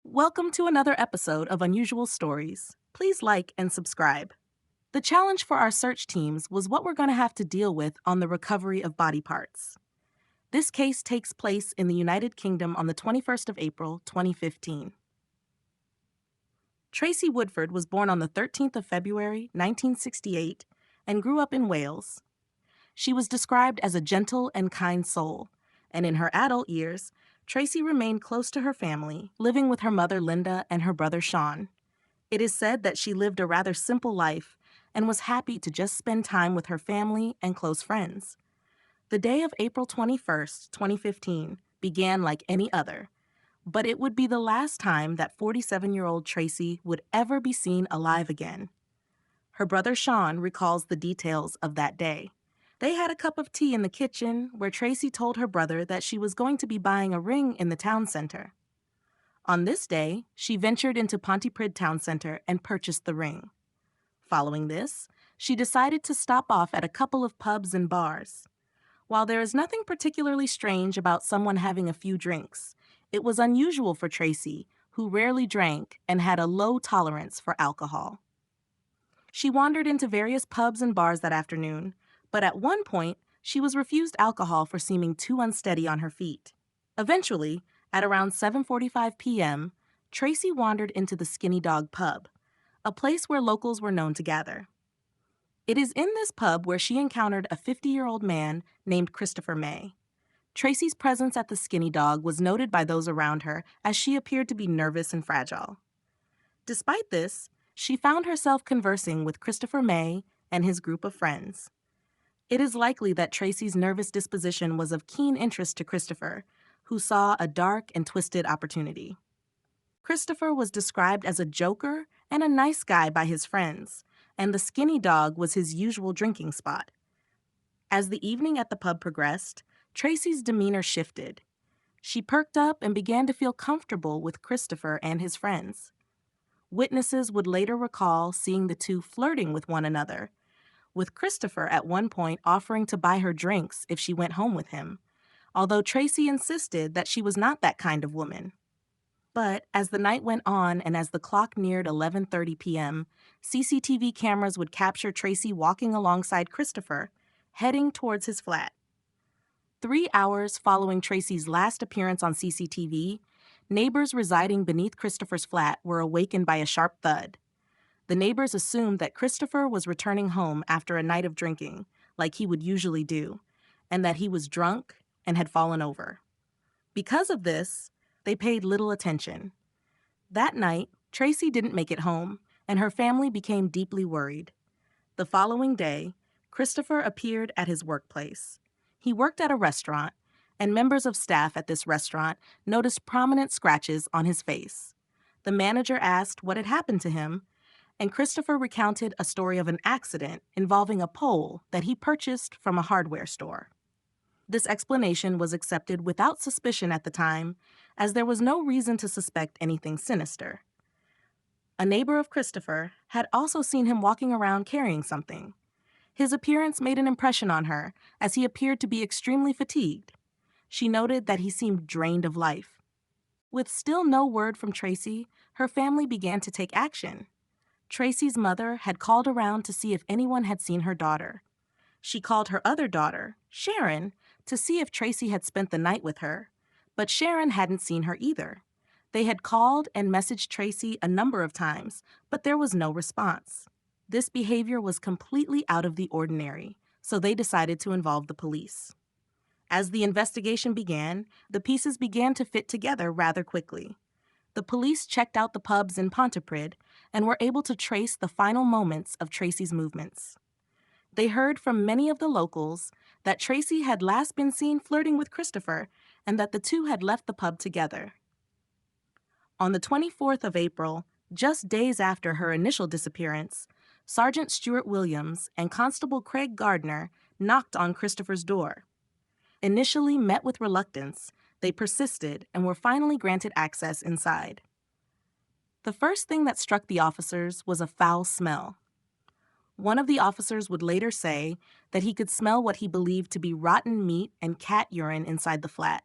Welcome to another episode of Unusual Stories. Please like and subscribe. The challenge for our search teams was what we're going to have to deal with on the recovery of body parts. This case takes place in the United Kingdom on the 21st of April, 2015. Tracy Woodford was born on the 13th of February, 1968, and grew up in Wales. She was described as a gentle and kind soul, and in her adult years, Tracy remained close to her family, living with her mother Linda and her brother Sean. It is said that she lived a rather simple life and was happy to just spend time with her family and close friends. The day of April 21st, 2015, began like any other, but it would be the last time that 47-year-old Tracy would ever be seen alive again. Her brother Sean recalls the details of that day. They had a cup of tea in the kitchen where Tracy told her brother that she was going to be buying a ring in the town center. On this day, she ventured into Pontypridd town center and purchased the ring. Following this, she decided to stop off at a couple of pubs and bars. While there is nothing particularly strange about someone having a few drinks, it was unusual for Tracy, who rarely drank and had a low tolerance for alcohol. She wandered into various pubs and bars that afternoon, but at one point, she was refused alcohol for seeming too unsteady on her feet. Eventually, at around 7:45 p.m., Tracy wandered into the Skinny Dog pub, a place where locals were known to gather. It is in this pub where she encountered a 50-year-old man named Christopher May. Tracy's presence at the Skinny Dog was noted by those around her as she appeared to be nervous and fragile. Despite this, she found herself conversing with Christopher May and his group of friends. It is likely that Tracy's nervous disposition was of keen interest to Christopher, who saw a dark and twisted opportunity. Christopher was described as a joker and a nice guy by his friends, and the Skinny Dog was his usual drinking spot. As the evening at the pub progressed, Tracy's demeanor shifted. She perked up and began to feel comfortable with Christopher and his friends. Witnesses would later recall seeing the two flirting with one another, with Christopher at one point offering to buy her drinks if she went home with him, although Tracy insisted that she was not that kind of woman. But as the night went on and as the clock neared 11:30 p.m., CCTV cameras would capture Tracy walking alongside Christopher, heading towards his flat. 3 hours following Tracy's last appearance on CCTV, neighbors residing beneath Christopher's flat were awakened by a sharp thud. The neighbors assumed that Christopher was returning home after a night of drinking, like he would usually do, and that he was drunk and had fallen over. Because of this, they paid little attention. That night, Tracy didn't make it home, and her family became deeply worried. The following day, Christopher appeared at his workplace. He worked at a restaurant, and members of staff at this restaurant noticed prominent scratches on his face. The manager asked what had happened to him, and Christopher recounted a story of an accident involving a pole that he purchased from a hardware store. This explanation was accepted without suspicion at the time, as there was no reason to suspect anything sinister. A neighbor of Christopher had also seen him walking around carrying something. His appearance made an impression on her, as he appeared to be extremely fatigued. She noted that he seemed drained of life. With still no word from Tracy, her family began to take action. Tracy's mother had called around to see if anyone had seen her daughter. She called her other daughter, Sharon, to see if Tracy had spent the night with her, but Sharon hadn't seen her either. They had called and messaged Tracy a number of times, but there was no response. This behavior was completely out of the ordinary, so they decided to involve the police. As the investigation began, the pieces began to fit together rather quickly. The police checked out the pubs in Pontypridd and were able to trace the final moments of Tracy's movements. They heard from many of the locals that Tracy had last been seen flirting with Christopher and that the two had left the pub together. On the 24th of April, just days after her initial disappearance, Sergeant Stuart Williams and Constable Craig Gardner knocked on Christopher's door. Initially met with reluctance, they persisted and were finally granted access inside. The first thing that struck the officers was a foul smell. One of the officers would later say that he could smell what he believed to be rotten meat and cat urine inside the flat.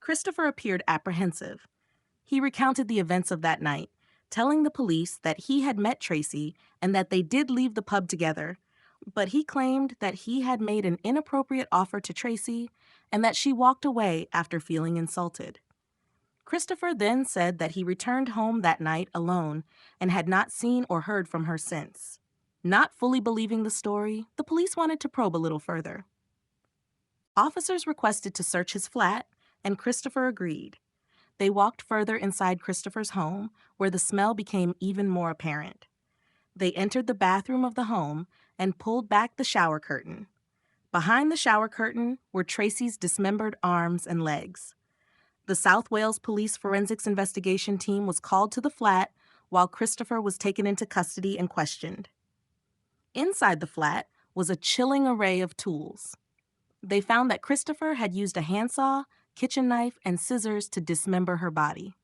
Christopher appeared apprehensive. He recounted the events of that night, telling the police that he had met Tracy and that they did leave the pub together, but he claimed that he had made an inappropriate offer to Tracy and that she walked away after feeling insulted. Christopher then said that he returned home that night alone and had not seen or heard from her since. Not fully believing the story, the police wanted to probe a little further. Officers requested to search his flat, and Christopher agreed. They walked further inside Christopher's home, where the smell became even more apparent. They entered the bathroom of the home and pulled back the shower curtain. Behind the shower curtain were Tracy's dismembered arms and legs. The South Wales Police Forensics Investigation Team was called to the flat while Christopher was taken into custody and questioned. Inside the flat was a chilling array of tools. They found that Christopher had used a handsaw, kitchen knife, and scissors to dismember her body.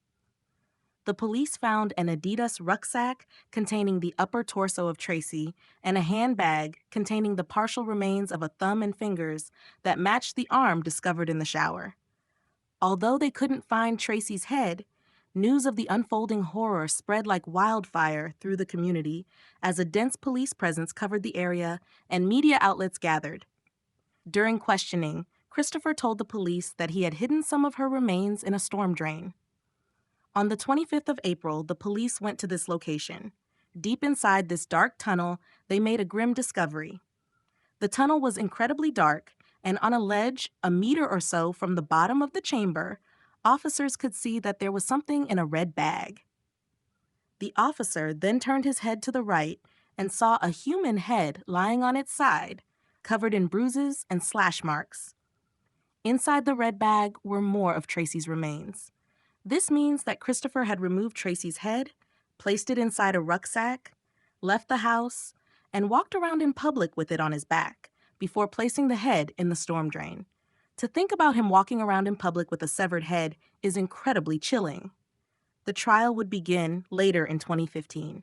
The police found an Adidas rucksack containing the upper torso of Tracy and a handbag containing the partial remains of a thumb and fingers that matched the arm discovered in the shower. Although they couldn't find Tracy's head, news of the unfolding horror spread like wildfire through the community as a dense police presence covered the area and media outlets gathered. During questioning, Christopher told the police that he had hidden some of her remains in a storm drain. On the 25th of April, the police went to this location. Deep inside this dark tunnel, they made a grim discovery. The tunnel was incredibly dark, and on a ledge a meter or so from the bottom of the chamber, officers could see that there was something in a red bag. The officer then turned his head to the right and saw a human head lying on its side, covered in bruises and slash marks. Inside the red bag were more of Tracy's remains. This means that Christopher had removed Tracy's head, placed it inside a rucksack, left the house, and walked around in public with it on his back before placing the head in the storm drain. To think about him walking around in public with a severed head is incredibly chilling. The trial would begin later in 2015.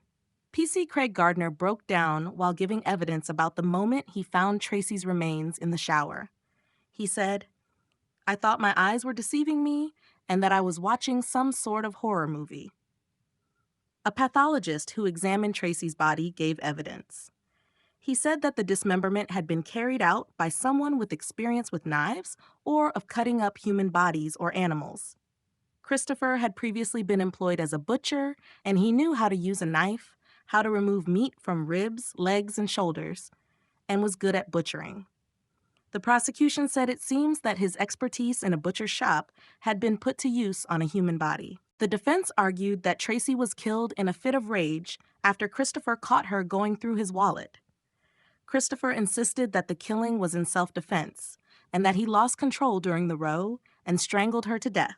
PC Craig Gardner broke down while giving evidence about the moment he found Tracy's remains in the shower. He said, "I thought my eyes were deceiving me and that I was watching some sort of horror movie." A pathologist who examined Tracy's body gave evidence. He said that the dismemberment had been carried out by someone with experience with knives or of cutting up human bodies or animals. Christopher had previously been employed as a butcher, and he knew how to use a knife, how to remove meat from ribs, legs, and shoulders, and was good at butchering. The prosecution said it seems that his expertise in a butcher's shop had been put to use on a human body. The defense argued that Tracy was killed in a fit of rage after Christopher caught her going through his wallet. Christopher insisted that the killing was in self-defense and that he lost control during the row and strangled her to death.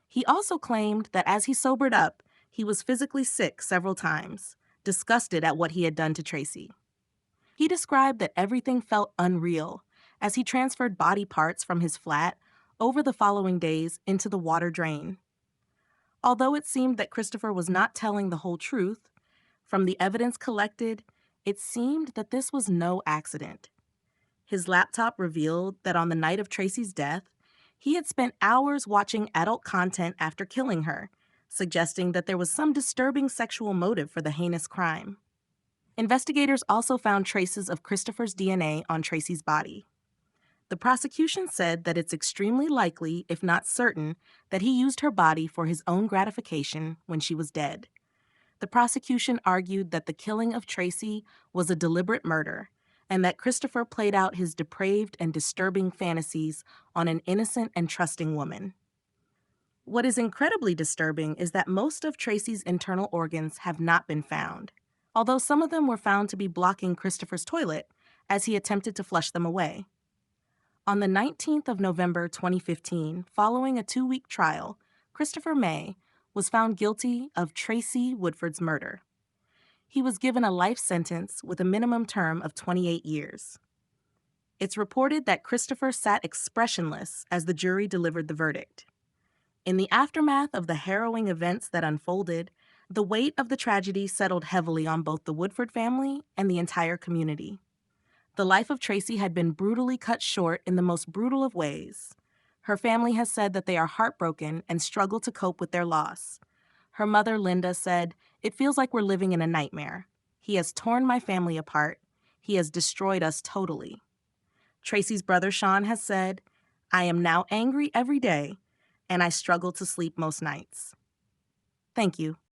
He also claimed that as he sobered up, he was physically sick several times, disgusted at what he had done to Tracy. He described that everything felt unreal as he transferred body parts from his flat over the following days into the water drain. Although it seemed that Christopher was not telling the whole truth, from the evidence collected, it seemed that this was no accident. His laptop revealed that on the night of Tracy's death, he had spent hours watching adult content after killing her, suggesting that there was some disturbing sexual motive for the heinous crime. Investigators also found traces of Christopher's DNA on Tracy's body. The prosecution said that it's extremely likely, if not certain, that he used her body for his own gratification when she was dead. The prosecution argued that the killing of Tracy was a deliberate murder, and that Christopher played out his depraved and disturbing fantasies on an innocent and trusting woman. What is incredibly disturbing is that most of Tracy's internal organs have not been found, although some of them were found to be blocking Christopher's toilet as he attempted to flush them away. On the 19th of November 2015, following a 2-week trial, Christopher May was found guilty of Tracy Woodford's murder. He was given a life sentence with a minimum term of 28 years. It's reported that Christopher sat expressionless as the jury delivered the verdict. In the aftermath of the harrowing events that unfolded, the weight of the tragedy settled heavily on both the Woodford family and the entire community. The life of Tracy had been brutally cut short in the most brutal of ways. Her family has said that they are heartbroken and struggle to cope with their loss. Her mother, Linda, said, "It feels like we're living in a nightmare. He has torn my family apart. He has destroyed us totally." Tracy's brother, Sean, has said, "I am now angry every day, and I struggle to sleep most nights." Thank you.